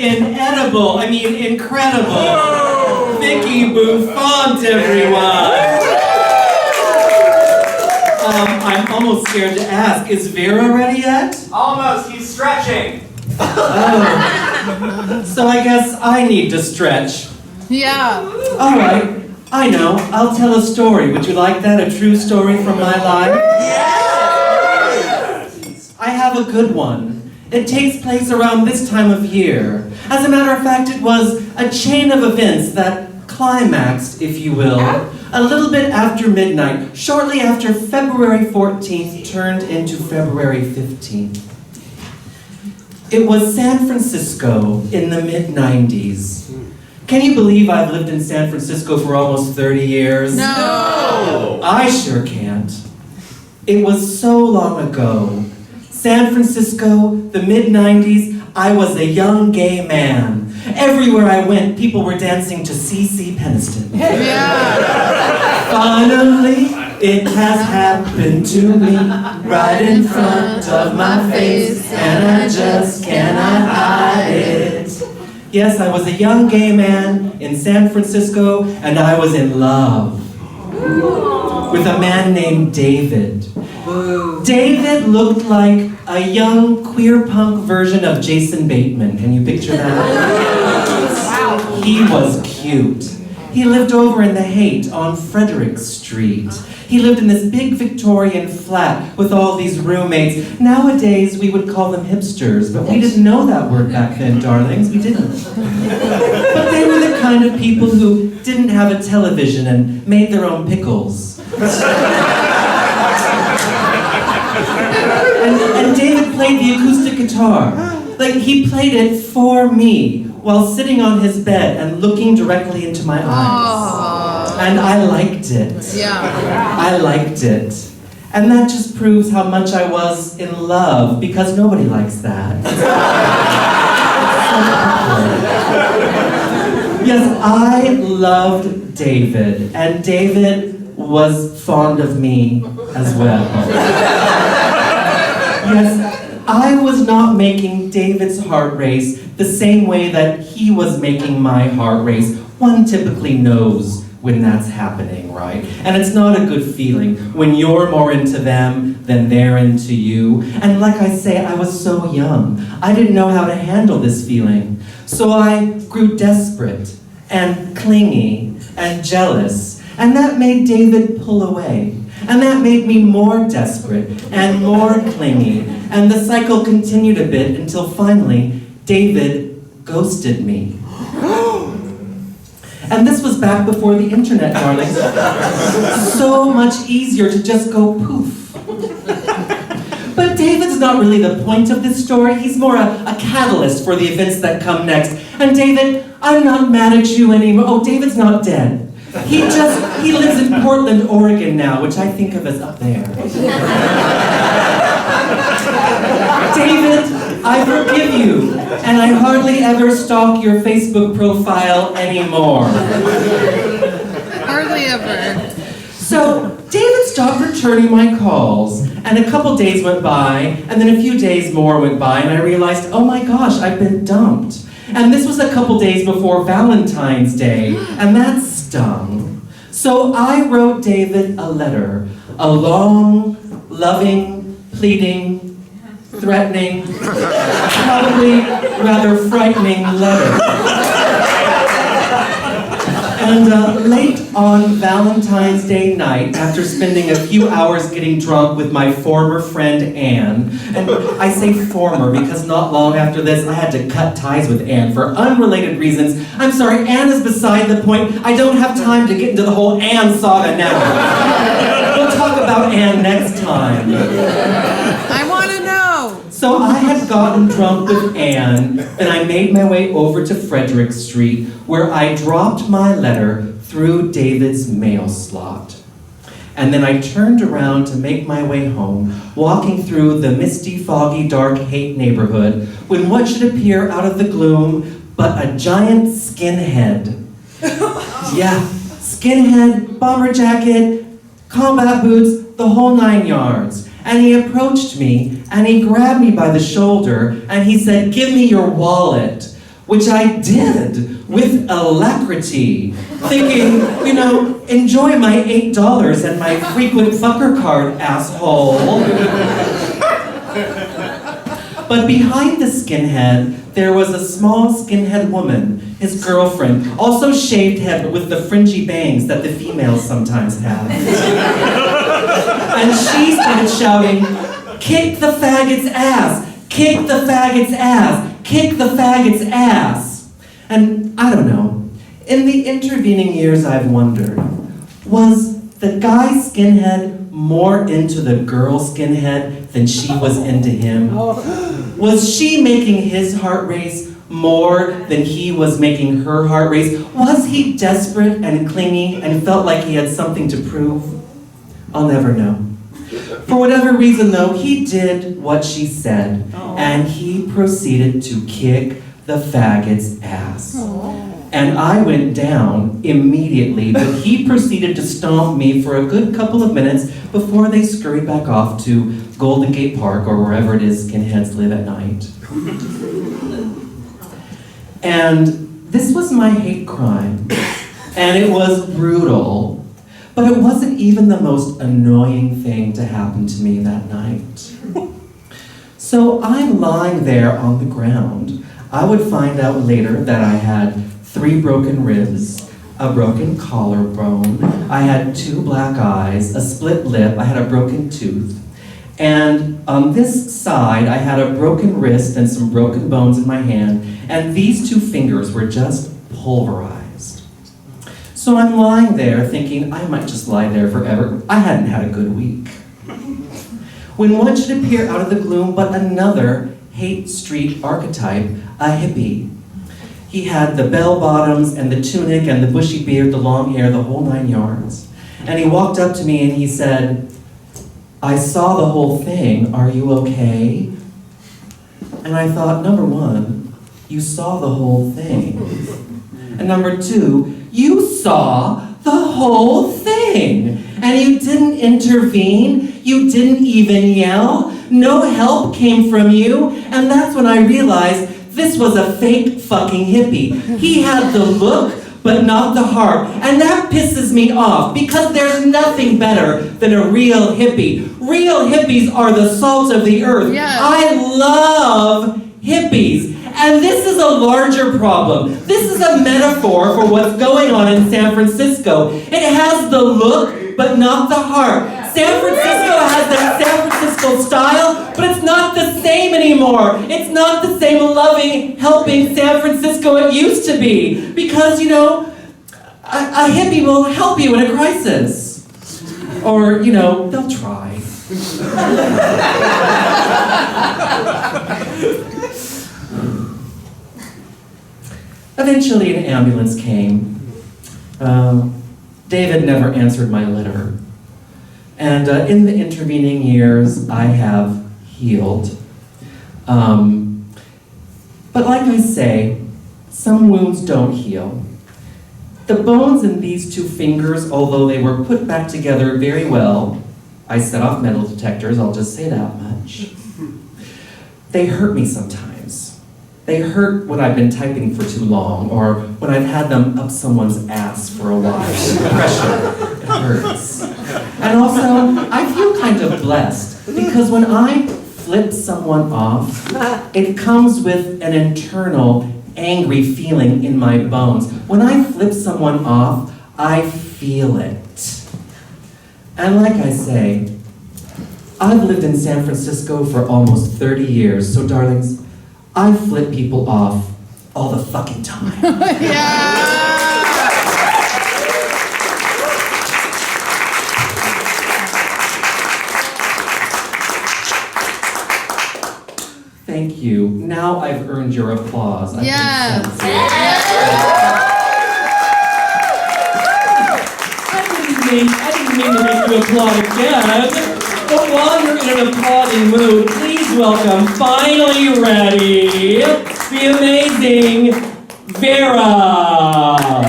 incredible. Vicky Buffont, everyone. I'm almost scared to ask, is Vera ready yet? Almost, he's stretching. Oh. So I guess I need to stretch. Yeah. All right, I know. I'll tell a story. Would you like that? A true story from my life? Yes! I have a good one. It takes place around this time of year. As a matter of fact, it was a chain of events that climaxed, if you will, a little bit after midnight, shortly after February 14th turned into February 15th. It was San Francisco in the mid-90s. Can you believe I've lived in San Francisco for almost 30 years? No! I sure can't. It was so long ago. San Francisco, the mid-90s, I was a young gay man. Everywhere I went, people were dancing to C.C. Peniston. Yeah. Finally, it has happened to me, right in front of my face, and I just cannot hide it. Yes, I was a young gay man in San Francisco, and I was in love with a man named David. David looked like a young queer punk version of Jason Bateman. Can you picture that? Wow. He was cute. He lived over in the Haight on Frederick Street. He lived in this big Victorian flat with all these roommates. Nowadays, we would call them hipsters, but we didn't know that word back then, darlings. We didn't. But they were the kind of people who didn't have a television and made their own pickles. And David played the acoustic guitar. Like, he played it for me while sitting on his bed and looking directly into my eyes. And I liked it. Yeah. I liked it. And that just proves how much I was in love, because nobody likes that. Yes, I loved David, and David was fond of me as well. Yes, I was not making David's heart race the same way that he was making my heart race. One typically knows when that's happening, right? And it's not a good feeling when you're more into them than they're into you. And like I say, I was so young. I didn't know how to handle this feeling. So I grew desperate and clingy and jealous. And that made David pull away. And that made me more desperate and more clingy. And the cycle continued a bit until finally, David ghosted me. And this was back before the internet, darlings. So much easier to just go poof. But David's not really the point of this story. He's more a catalyst for the events that come next. And David, I'm not mad at you anymore. Oh, David's not dead. He lives in Portland, Oregon now, which I think of as up there. David, I forgive you, and I hardly ever stalk your Facebook profile anymore. Hardly ever. So, David stopped returning my calls, and a couple days went by, and then a few days more went by, and I realized, oh my gosh, I've been dumped. And this was a couple days before Valentine's Day, and that stung. So I wrote David a letter, a long, loving, pleading, threatening, probably rather frightening letter. And late on Valentine's Day night, after spending a few hours getting drunk with my former friend Anne, and I say former because not long after this I had to cut ties with Anne for unrelated reasons. I'm sorry, Anne is beside the point. I don't have time to get into the whole Anne saga now. We'll talk about Anne next time. I want to know. So I had gotten drunk with Anne, and I made my way over to Frederick Street, where I dropped my letter through David's mail slot. And then I turned around to make my way home, walking through the misty, foggy, dark Haight neighborhood, when what should appear out of the gloom but a giant skinhead. Yeah, skinhead, bomber jacket, combat boots, the whole 9 yards. And he approached me, and he grabbed me by the shoulder, and he said, "Give me your wallet." which I did with alacrity, thinking, enjoy my $8 and my frequent fucker card, asshole. But behind the skinhead, there was a small skinhead woman, his girlfriend, also shaved head but with the fringy bangs that the females sometimes have. And she started shouting, "Kick the faggot's ass! Kick the faggot's ass! Kick the faggot's ass!" And I don't know, in the intervening years I've wondered, was the guy skinhead more into the girl skinhead than she was into him? Was she making his heart race more than he was making her heart race? Was he desperate and clingy and felt like he had something to prove? I'll never know. For whatever reason, though, he did what she said, and he proceeded to kick the faggot's ass. And I went down immediately, but he proceeded to stomp me for a good couple of minutes before they scurried back off to Golden Gate Park or wherever it is skinheads live at night. And this was my hate crime, and it was brutal. But it wasn't even the most annoying thing to happen to me that night. So I'm lying there on the ground. I would find out later that I had 3 broken ribs, a broken collarbone, I had 2 black eyes, a split lip, I had a broken tooth. And on this side, I had a broken wrist and some broken bones in my hand, and these 2 fingers were just pulverized. So I'm lying there thinking I might just lie there forever. I hadn't had a good week. When one should appear out of the gloom but another hate street archetype, a hippie. He had the bell bottoms and the tunic and the bushy beard, the long hair, the whole 9 yards. And he walked up to me and he said, "I saw the whole thing, are you okay?" And I thought, number 1, you saw the whole thing. And number 2, you saw the whole thing. And you didn't intervene. You didn't even yell. No help came from you. And that's when I realized this was a fake fucking hippie. He had the look, but not the heart. And that pisses me off because there's nothing better than a real hippie. Real hippies are the salt of the earth. Yes. I love hippies. And this is a larger problem. This is a metaphor for what's going on in San Francisco. It has the look, but not the heart. San Francisco has that San Francisco style, but it's not the same anymore. It's not the same loving, helping San Francisco it used to be. Because, a hippie will help you in a crisis. Or, they'll try. Eventually an ambulance came. David never answered my letter. And in the intervening years, I have healed. But like I say, some wounds don't heal. The bones in these 2 fingers, although they were put back together very well, I set off metal detectors, I'll just say that much. They hurt me sometimes. They hurt when I've been typing for too long, or when I've had them up someone's ass for a while. The pressure, it hurts. And also, I feel kind of blessed, because when I flip someone off, it comes with an internal angry feeling in my bones. When I flip someone off, I feel it. And like I say, I've lived in San Francisco for almost 30 years, so darlings, I flip people off all the fucking time. Yeah. Thank you. Now I've earned your applause. I Yes. can sense it. I didn't mean to make you applaud again. But while you're in an applauding mood, please welcome, finally ready, the amazing Vera.